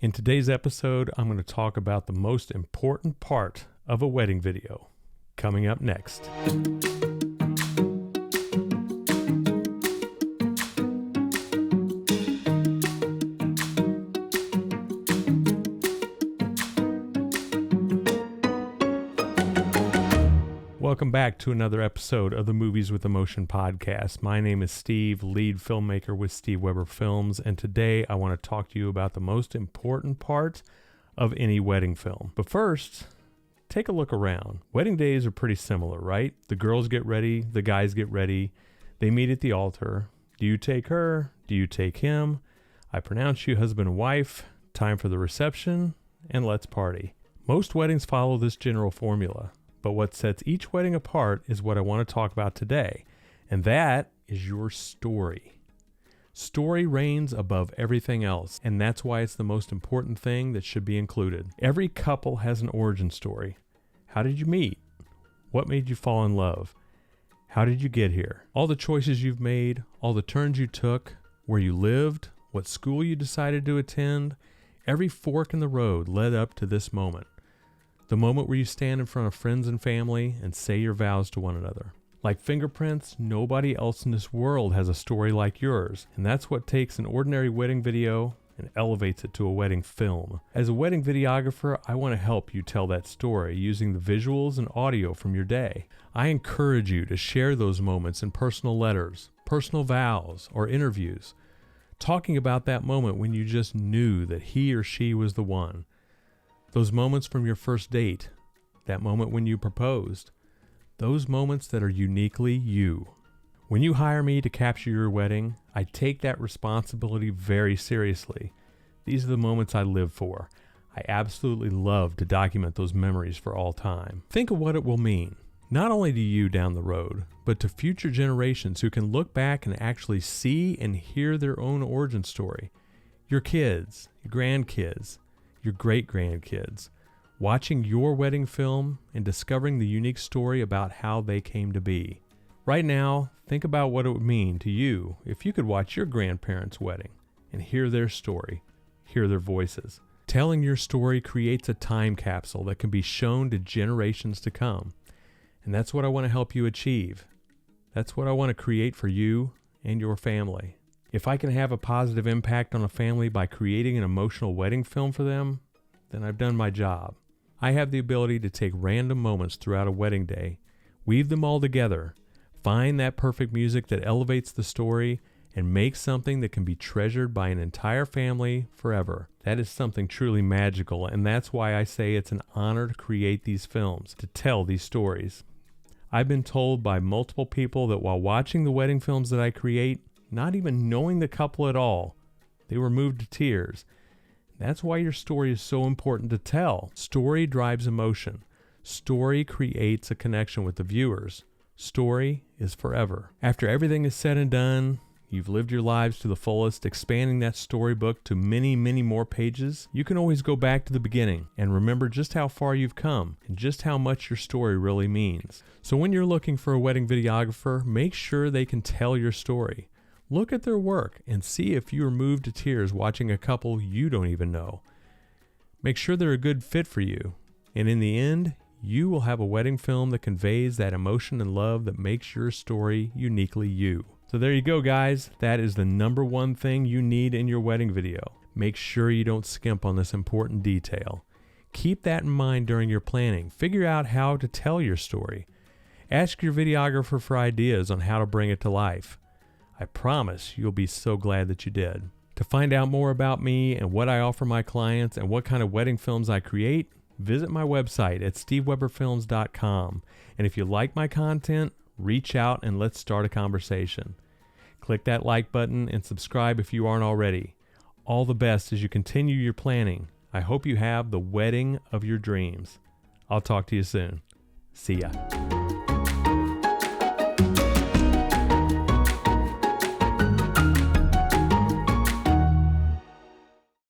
In today's episode, I'm going to talk about the most important part of a wedding video. Coming up next. Welcome back to another episode of the Movies with Emotion podcast. My name is Steve, lead filmmaker with Steve Weber Films, and today I want to talk to you about the most important part of any wedding film. But first, take a look around. Wedding days are pretty similar, right? The girls get ready, the guys get ready, they meet at the altar. Do you take her? Do you take him? I pronounce you husband and wife, time for the reception, and let's party. Most weddings follow this general formula. But what sets each wedding apart is what I want to talk about today, and that is your story. Story reigns above everything else, and that's why it's the most important thing that should be included. Every couple has an origin story. How did you meet? What made you fall in love? How did you get here? All the choices you've made, all the turns you took, where you lived, what school you decided to attend, every fork in the road led up to this moment. The moment where you stand in front of friends and family and say your vows to one another. Like fingerprints, nobody else in this world has a story like yours, and that's what takes an ordinary wedding video and elevates it to a wedding film. As a wedding videographer, I want to help you tell that story using the visuals and audio from your day. I encourage you to share those moments in personal letters, personal vows, or interviews, talking about that moment when you just knew that he or she was the one. Those moments from your first date, that moment when you proposed, those moments that are uniquely you. When you hire me to capture your wedding, I take that responsibility very seriously. These are the moments I live for. I absolutely love to document those memories for all time. Think of what it will mean, not only to you down the road, but to future generations who can look back and actually see and hear their own origin story. Your kids, your grandkids, your great-grandkids, watching your wedding film and discovering the unique story about how they came to be. Right now, think about what it would mean to you if you could watch your grandparents' wedding and hear their story, hear their voices. Telling your story creates a time capsule that can be shown to generations to come. And that's what I want to help you achieve. That's what I want to create for you and your family. If I can have a positive impact on a family by creating an emotional wedding film for them, then I've done my job. I have the ability to take random moments throughout a wedding day, weave them all together, find that perfect music that elevates the story, and make something that can be treasured by an entire family forever. That is something truly magical, and that's why I say it's an honor to create these films, to tell these stories. I've been told by multiple people that while watching the wedding films that I create, not even knowing the couple at all, they were moved to tears. That's why your story is so important to tell. Story drives emotion. Story creates a connection with the viewers. Story is forever. After everything is said and done, you've lived your lives to the fullest, expanding that storybook to many, many more pages. You can always go back to the beginning and remember just how far you've come and just how much your story really means. So when you're looking for a wedding videographer, make sure they can tell your story. Look at their work and see if you are moved to tears watching a couple you don't even know. Make sure they're a good fit for you. And in the end, you will have a wedding film that conveys that emotion and love that makes your story uniquely you. So there you go, guys. That is the number one thing you need in your wedding video. Make sure you don't skimp on this important detail. Keep that in mind during your planning. Figure out how to tell your story. Ask your videographer for ideas on how to bring it to life. I promise you'll be so glad that you did. To find out more about me and what I offer my clients and what kind of wedding films I create, visit my website at steveweberfilms.com. And if you like my content, reach out and let's start a conversation. Click that like button and subscribe if you aren't already. All the best as you continue your planning. I hope you have the wedding of your dreams. I'll talk to you soon. See ya.